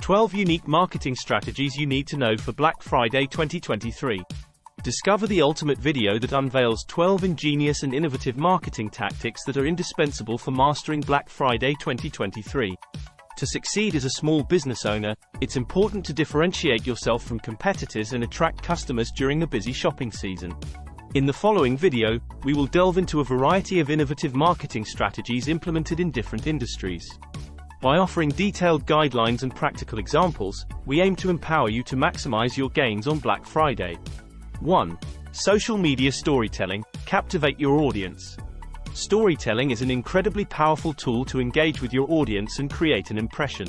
12 unique marketing strategies you need to know for Black Friday 2023. Discover the ultimate video that unveils 12 ingenious and innovative marketing tactics that are indispensable for mastering Black Friday 2023. To succeed as a small business owner, it's important to differentiate yourself from competitors and attract customers during the busy shopping season. In the following video, we will delve into a variety of innovative marketing strategies implemented in different industries. By offering detailed guidelines and practical examples, we aim to empower you to maximize your gains on Black Friday. 1. Social media storytelling. Captivate your audience. Storytelling is an incredibly powerful tool to engage with your audience and create an impression.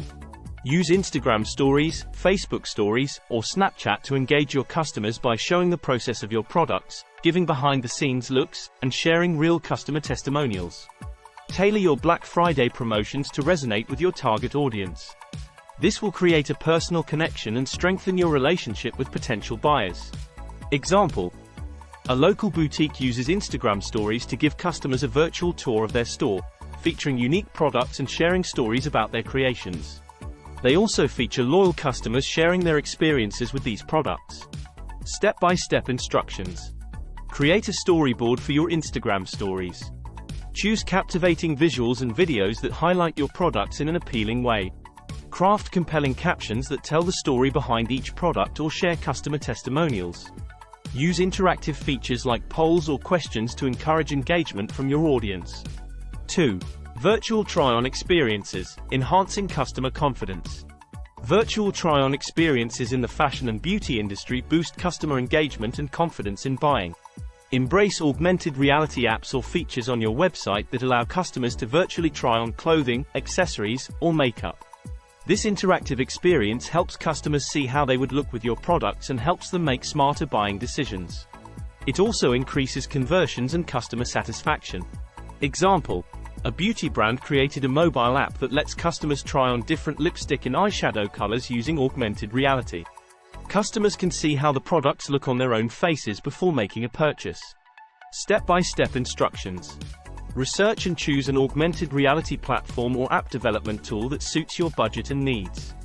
Use Instagram stories, Facebook stories, or Snapchat to engage your customers by showing the process of your products, giving behind-the-scenes looks, and sharing real customer testimonials. Tailor your Black Friday promotions to resonate with your target audience. This will create a personal connection and strengthen your relationship with potential buyers. Example: a local boutique uses Instagram stories to give customers a virtual tour of their store, featuring unique products and sharing stories about their creations. They also feature loyal customers sharing their experiences with these products. Step-by-step instructions. Create a storyboard for your Instagram stories. Choose captivating visuals and videos that highlight your products in an appealing way. Craft compelling captions that tell the story behind each product or share customer testimonials. Use interactive features like polls or questions to encourage engagement from your audience. 2. Virtual try-on experiences, enhancing customer confidence. Virtual try-on experiences in the fashion and beauty industry boost customer engagement and confidence in buying. Embrace augmented reality apps or features on your website that allow customers to virtually try on clothing, accessories, or makeup. This interactive experience helps customers see how they would look with your products and helps them make smarter buying decisions. It also increases conversions and customer satisfaction. Example: a beauty brand created a mobile app that lets customers try on different lipstick and eyeshadow colors using augmented reality. Customers can see how the products look on their own faces before making a purchase. Step-by-step instructions. Research and choose an augmented reality platform or app development tool that suits your budget and needs.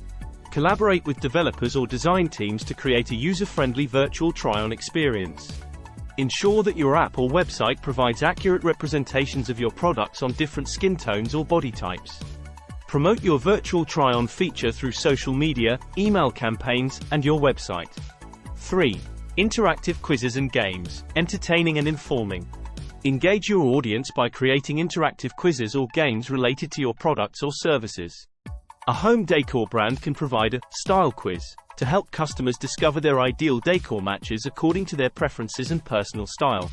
Collaborate with developers or design teams to create a user-friendly virtual try-on experience. Ensure that your app or website provides accurate representations of your products on different skin tones or body types. Promote your virtual try-on feature through social media, email campaigns, and your website. 3. Interactive quizzes and games, entertaining and informing. Engage your audience by creating interactive quizzes or games related to your products or services. A home decor brand can provide a style quiz to help customers discover their ideal decor matches according to their preferences and personal style.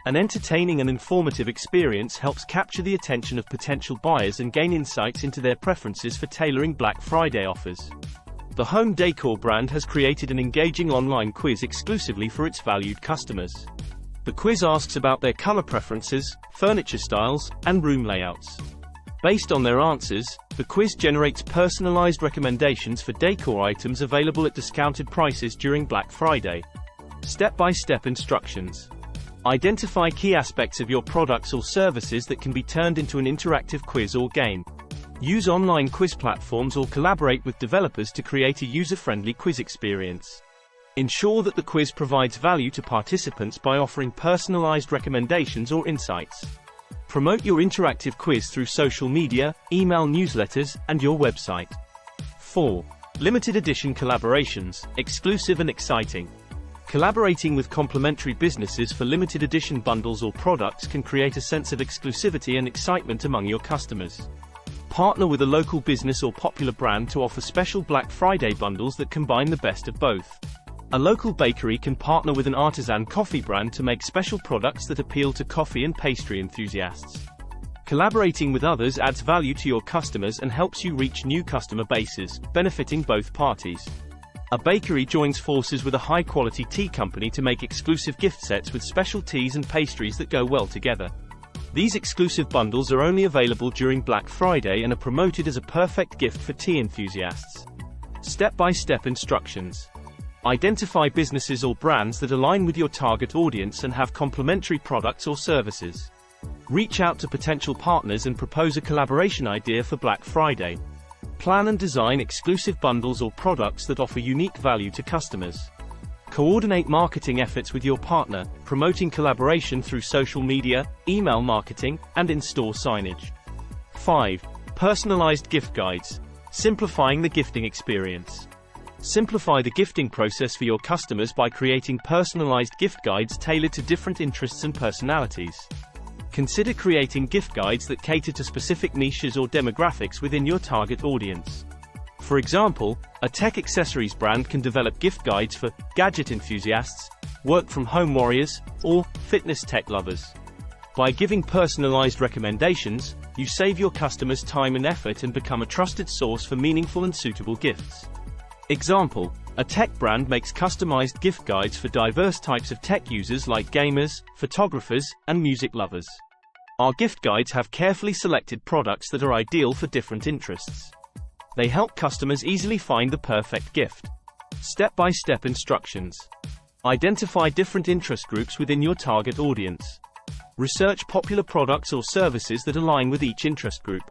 An entertaining and informative experience helps capture the attention of potential buyers and gain insights into their preferences for tailoring Black Friday offers. The home decor brand has created an engaging online quiz exclusively for its valued customers. The quiz asks about their color preferences, furniture styles, and room layouts. Based on their answers, the quiz generates personalized recommendations for decor items available at discounted prices during Black Friday. Step-by-step instructions. Identify key aspects of your products or services that can be turned into an interactive quiz or game. Use online quiz platforms or collaborate with developers to create a user-friendly quiz experience. Ensure that the quiz provides value to participants by offering personalized recommendations or insights. Promote your interactive quiz through social media, email newsletters, and your website. 4. Limited edition collaborations, exclusive and exciting. Collaborating with complementary businesses for limited edition bundles or products can create a sense of exclusivity and excitement among your customers. Partner with a local business or popular brand to offer special Black Friday bundles that combine the best of both. A local bakery can partner with an artisan coffee brand to make special products that appeal to coffee and pastry enthusiasts. Collaborating with others adds value to your customers and helps you reach new customer bases, benefiting both parties. A bakery joins forces with a high-quality tea company to make exclusive gift sets with special teas and pastries that go well together. These exclusive bundles are only available during Black Friday and are promoted as a perfect gift for tea enthusiasts. Step-by-step instructions. Identify businesses or brands that align with your target audience and have complementary products or services. Reach out to potential partners and propose a collaboration idea for Black Friday. Plan and design exclusive bundles or products that offer unique value to customers. Coordinate marketing efforts with your partner, promoting collaboration through social media, email marketing, and in-store signage. 5. Personalized gift guides. Simplifying the gifting experience. Simplify the gifting process for your customers by creating personalized gift guides tailored to different interests and personalities. Consider creating gift guides that cater to specific niches or demographics within your target audience. For example, a tech accessories brand can develop gift guides for gadget enthusiasts, work-from-home warriors, or fitness tech lovers. By giving personalized recommendations, you save your customers time and effort and become a trusted source for meaningful and suitable gifts. Example: a tech brand makes customized gift guides for diverse types of tech users like gamers, photographers, and music lovers. Our gift guides have carefully selected products that are ideal for different interests. They help customers easily find the perfect gift. Step-by-step instructions. Identify different interest groups within your target audience. Research popular products or services that align with each interest group.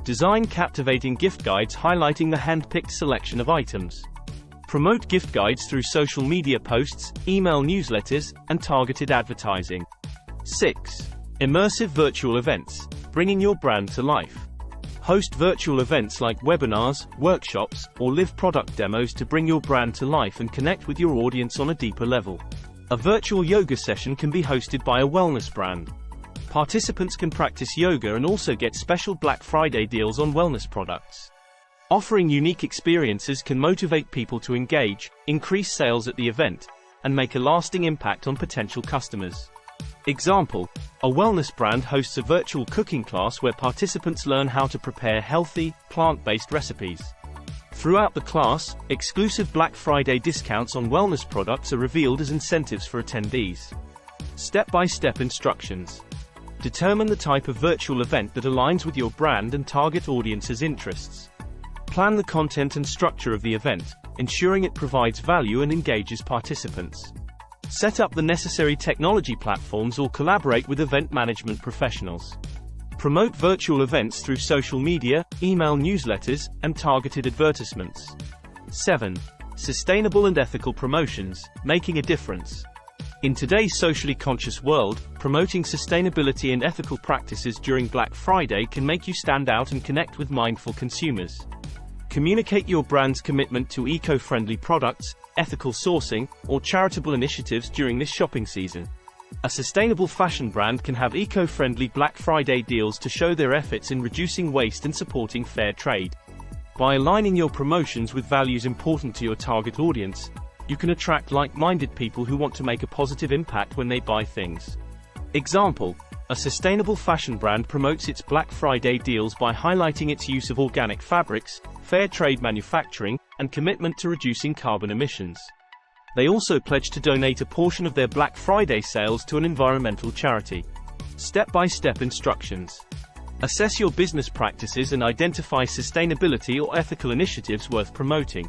Design captivating gift guides highlighting the hand-picked selection of items. Promote gift guides through social media posts, email newsletters, and targeted advertising. 6. Immersive virtual events, bringing your brand to life. Host virtual events like webinars, workshops, or live product demos to bring your brand to life and connect with your audience on a deeper level. A virtual yoga session can be hosted by a wellness brand. Participants can practice yoga and also get special Black Friday deals on wellness products. Offering unique experiences can motivate people to engage, increase sales at the event, and make a lasting impact on potential customers. Example: a wellness brand hosts a virtual cooking class where participants learn how to prepare healthy, plant-based recipes. Throughout the class, exclusive Black Friday discounts on wellness products are revealed as incentives for attendees. Step-by-step instructions. Determine the type of virtual event that aligns with your brand and target audience's interests. Plan the content and structure of the event, ensuring it provides value and engages participants. Set up the necessary technology platforms or collaborate with event management professionals. Promote virtual events through social media, email newsletters, and targeted advertisements. 7. Sustainable and ethical promotions, making a difference. In today's socially conscious world, promoting sustainability and ethical practices during Black Friday can make you stand out and connect with mindful consumers. Communicate your brand's commitment to eco-friendly products, ethical sourcing, or charitable initiatives during this shopping season. A sustainable fashion brand can have eco-friendly Black Friday deals to show their efforts in reducing waste and supporting fair trade. By aligning your promotions with values important to your target audience, you can attract like-minded people who want to make a positive impact when they buy things. Example: a sustainable fashion brand promotes its Black Friday deals by highlighting its use of organic fabrics, fair trade manufacturing, and commitment to reducing carbon emissions. They also pledge to donate a portion of their Black Friday sales to an environmental charity. Step-by-step instructions. Assess your business practices and identify sustainability or ethical initiatives worth promoting.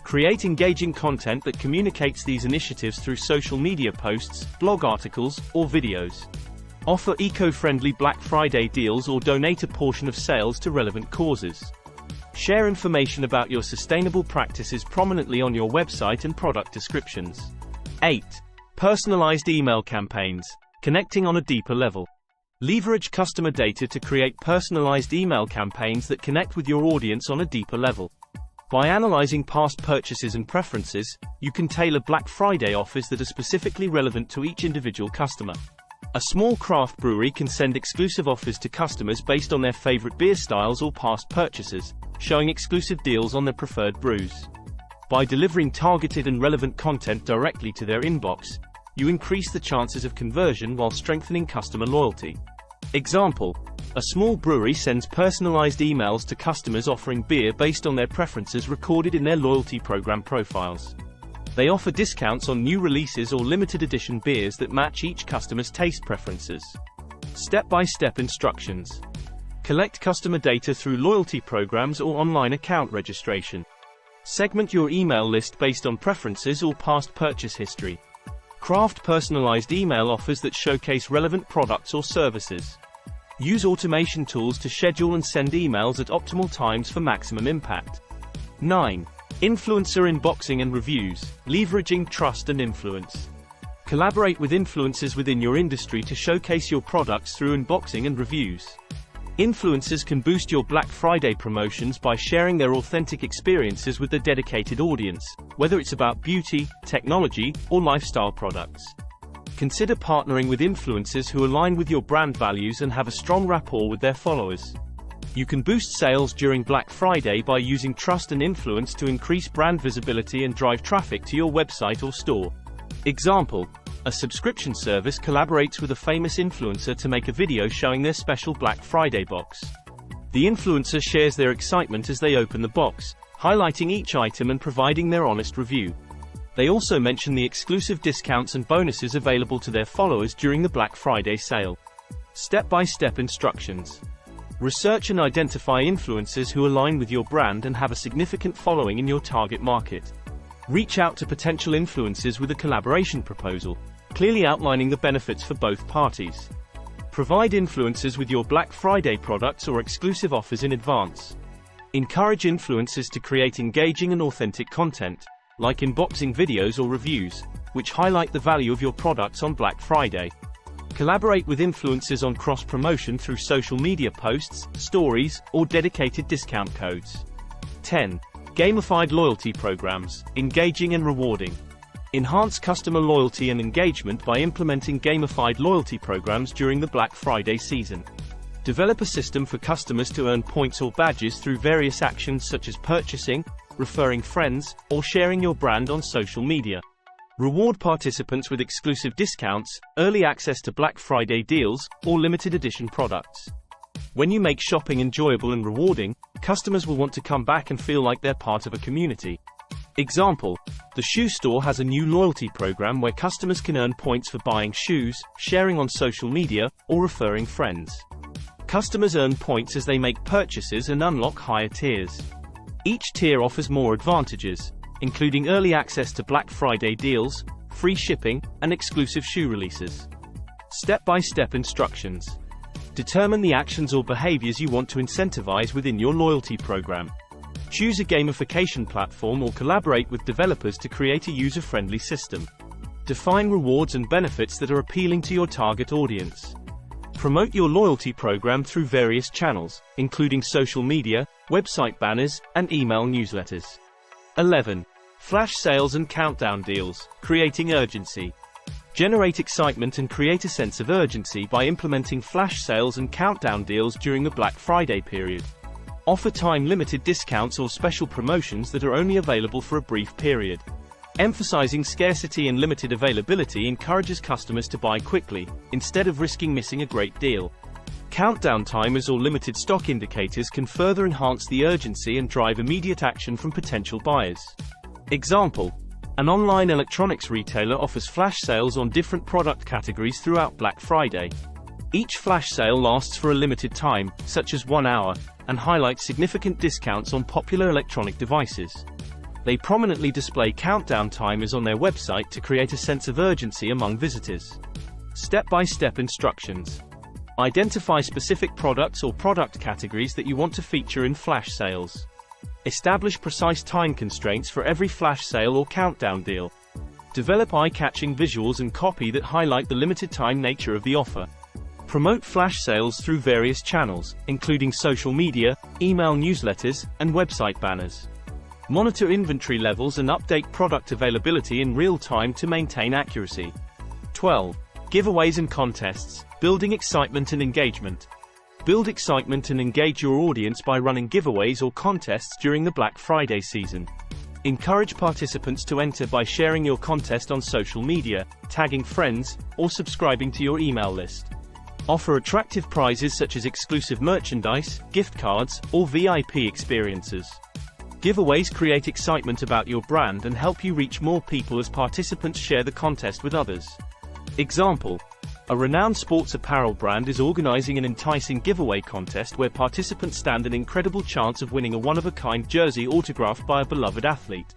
Create engaging content that communicates these initiatives through social media posts, blog articles, or videos. Offer eco-friendly Black Friday deals or donate a portion of sales to relevant causes. Share information about your sustainable practices prominently on your website and product descriptions. 8. Personalized email campaigns, connecting on a deeper level. Leverage customer data to create personalized email campaigns that connect with your audience on a deeper level. By analyzing past purchases and preferences, you can tailor Black Friday offers that are specifically relevant to each individual customer. A small craft brewery can send exclusive offers to customers based on their favorite beer styles or past purchases, showing exclusive deals on their preferred brews. By delivering targeted and relevant content directly to their inbox, you increase the chances of conversion while strengthening customer loyalty. Example: a small brewery sends personalized emails to customers offering beer based on their preferences recorded in their loyalty program profiles. They offer discounts on new releases or limited edition beers that match each customer's taste preferences. Step-by-step instructions. Collect customer data through loyalty programs or online account registration. Segment your email list based on preferences or past purchase history. Craft personalized email offers that showcase relevant products or services. Use automation tools to schedule and send emails at optimal times for maximum impact. 9. Influencer unboxing and reviews, leveraging trust and influence. Collaborate with influencers within your industry to showcase your products through unboxing and reviews. Influencers can boost your Black Friday promotions by sharing their authentic experiences with a dedicated audience, whether it's about beauty, technology, or lifestyle products. Consider partnering with influencers who align with your brand values and have a strong rapport with their followers. You can boost sales during Black Friday by using trust and influence to increase brand visibility and drive traffic to your website or store. Example: a subscription service collaborates with a famous influencer to make a video showing their special Black Friday box. The influencer shares their excitement as they open the box, highlighting each item and providing their honest review. They also mention the exclusive discounts and bonuses available to their followers during the Black Friday sale. Step-by-step instructions. Research and identify influencers who align with your brand and have a significant following in your target market. Reach out to potential influencers with a collaboration proposal, clearly outlining the benefits for both parties. Provide influencers with your Black Friday products or exclusive offers in advance. Encourage influencers to create engaging and authentic content, like unboxing videos or reviews, which highlight the value of your products on Black Friday. Collaborate with influencers on cross-promotion through social media posts, stories, or dedicated discount codes. 10. Gamified loyalty programs, engaging and rewarding. Enhance customer loyalty and engagement by implementing gamified loyalty programs during the Black Friday season. Develop a system for customers to earn points or badges through various actions such as purchasing, referring friends, or sharing your brand on social media. Reward participants with exclusive discounts, early access to Black Friday deals, or limited edition products. When you make shopping enjoyable and rewarding, customers will want to come back and feel like they're part of a community. Example: the shoe store has a new loyalty program where customers can earn points for buying shoes, sharing on social media, or referring friends. Customers earn points as they make purchases and unlock higher tiers. Each tier offers more advantages, including early access to Black Friday deals, free shipping, and exclusive shoe releases. Step-by-step instructions. Determine the actions or behaviors you want to incentivize within your loyalty program. Choose a gamification platform or collaborate with developers to create a user-friendly system. Define rewards and benefits that are appealing to your target audience. Promote your loyalty program through various channels, including social media, website banners, and email newsletters. 11. Flash sales and countdown deals, creating urgency. Generate excitement and create a sense of urgency by implementing flash sales and countdown deals during the Black Friday period. Offer time-limited discounts or special promotions that are only available for a brief period. Emphasizing scarcity and limited availability encourages customers to buy quickly, instead of risking missing a great deal. Countdown timers or limited stock indicators can further enhance the urgency and drive immediate action from potential buyers. Example: an online electronics retailer offers flash sales on different product categories throughout Black Friday. Each flash sale lasts for a limited time, such as 1 hour, and highlights significant discounts on popular electronic devices. They prominently display countdown timers on their website to create a sense of urgency among visitors. Step-by-step instructions. Identify specific products or product categories that you want to feature in flash sales. Establish precise time constraints for every flash sale or countdown deal. Develop eye-catching visuals and copy that highlight the limited-time nature of the offer. Promote flash sales through various channels, including social media, email newsletters, and website banners. Monitor inventory levels and update product availability in real time to maintain accuracy. 12. Giveaways and contests, building excitement and engagement. Build excitement and engage your audience by running giveaways or contests during the Black Friday season. Encourage participants to enter by sharing your contest on social media, tagging friends, or subscribing to your email list. Offer attractive prizes such as exclusive merchandise, gift cards, or VIP experiences. Giveaways create excitement about your brand and help you reach more people as participants share the contest with others. Example: a renowned sports apparel brand is organizing an enticing giveaway contest where participants stand an incredible chance of winning a one-of-a-kind jersey autographed by a beloved athlete.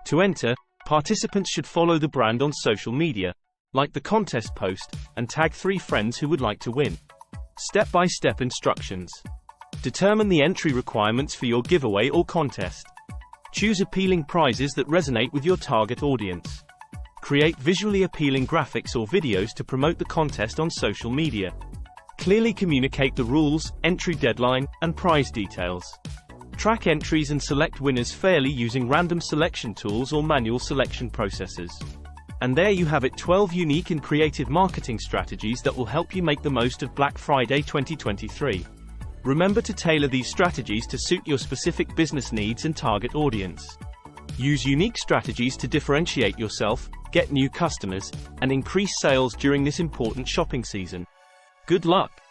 To enter, participants should follow the brand on social media, like the contest post, and tag 3 friends who would like to win. Step-by-step instructions. Determine the entry requirements for your giveaway or contest. Choose appealing prizes that resonate with your target audience. Create visually appealing graphics or videos to promote the contest on social media. Clearly communicate the rules, entry deadline, and prize details. Track entries and select winners fairly using random selection tools or manual selection processes. And there you have it, 12 unique and creative marketing strategies that will help you make the most of Black Friday 2023. Remember to tailor these strategies to suit your specific business needs and target audience. Use unique strategies to differentiate yourself, get new customers, and increase sales during this important shopping season. Good luck!